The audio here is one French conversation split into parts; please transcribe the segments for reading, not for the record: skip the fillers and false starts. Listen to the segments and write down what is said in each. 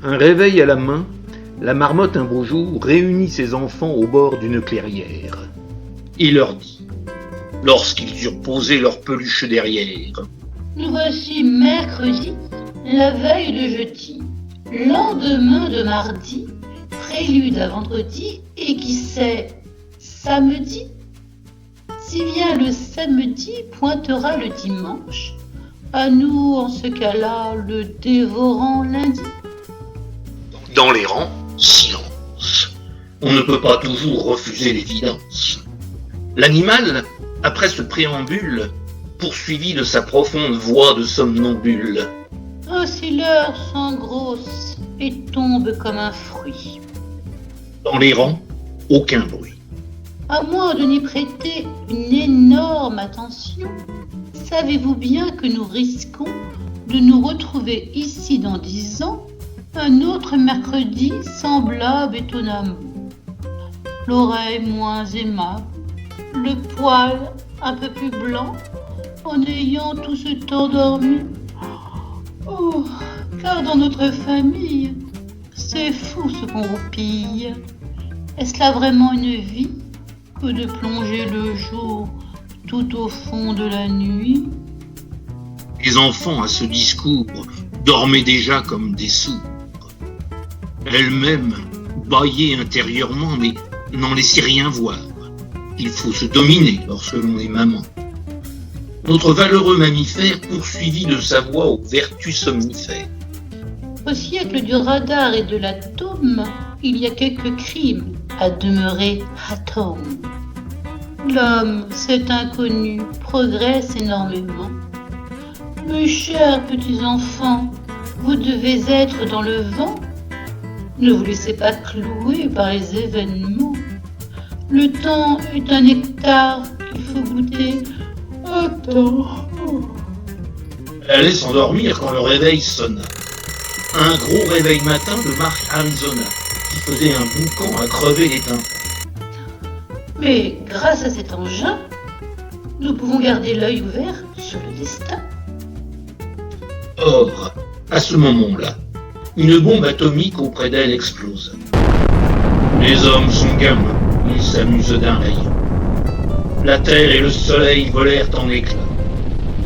Un réveil à la main, la marmotte un beau jour réunit ses enfants au bord d'une clairière. Il leur dit, lorsqu'ils eurent posé leur peluche derrière: Nous voici mercredi, la veille de jeudi, lendemain de mardi, prélude à vendredi, et qui sait, samedi. Si vient le samedi, pointera le dimanche, à nous en ce cas-là le dévorant lundi. Dans les rangs, silence. On ne peut pas toujours refuser l'évidence. L'animal, après ce préambule, poursuivit de sa profonde voix de somnambule. Ainsi l'heure s'engrosse et tombe comme un fruit. Dans les rangs, aucun bruit. À moins de n'y prêter une énorme attention, savez-vous bien que nous risquons de nous retrouver ici dans 10 ans, un autre mercredi semblable étonnamment. L'oreille moins aimable, le poil un peu plus blanc, en ayant tout ce temps dormi. Oh, car dans notre famille, c'est fou ce qu'on roupille. Est-ce là vraiment une vie que de plonger le jour tout au fond de la nuit? Les enfants à ce discours dormaient déjà comme des sourds. Elle-même bâillait intérieurement, mais n'en laissait rien voir. Il faut se dominer lorsque l'on est maman. Notre valeureux mammifère poursuivit de sa voix aux vertus somnifères. Au siècle du radar et de l'atome, il y a quelques crimes à demeurer atome. L'homme, cet inconnu, progresse énormément. Mes chers petits enfants, vous devez être dans le vent. Ne vous laissez pas clouer par les événements. Le temps est un nectar qu'il faut goûter. Attends. Elle allait s'endormir quand le réveil sonna. Un gros réveil matin de Marc Arizona, qui faisait un boucan à crever les tympans. Mais grâce à cet engin, nous pouvons garder l'œil ouvert sur le destin. Or, à ce moment-là, une bombe atomique auprès d'elle explose. Les hommes sont gamins, ils s'amusent d'un rayon. La terre et le soleil volèrent en éclats.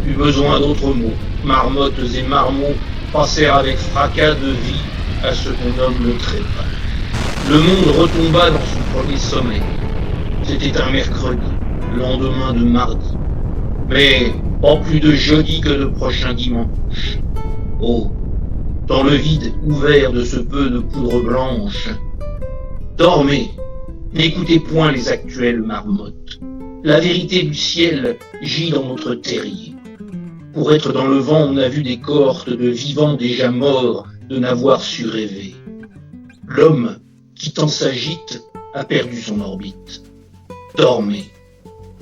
Plus besoin d'autres mots, marmottes et marmots passèrent avec fracas de vie à ce qu'on nomme le trépas. Le monde retomba dans son premier sommeil. C'était un mercredi, lendemain de mardi. Mais pas plus de jeudi que de prochain dimanche. Oh, dans le vide ouvert de ce peu de poudre blanche, dormez, n'écoutez point les actuelles marmottes. La vérité du ciel gît dans notre terrier. Pour être dans le vent, on a vu des cohortes de vivants déjà morts de n'avoir su rêver. L'homme, qui tant s'agite, a perdu son orbite. Dormez.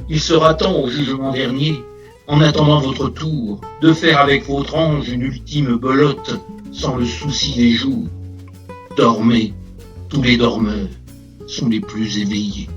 Il sera temps au jugement dernier, en attendant votre tour, de faire avec votre ange une ultime belote, sans le souci des jours. Dormez, tous les dormeurs sont les plus éveillés.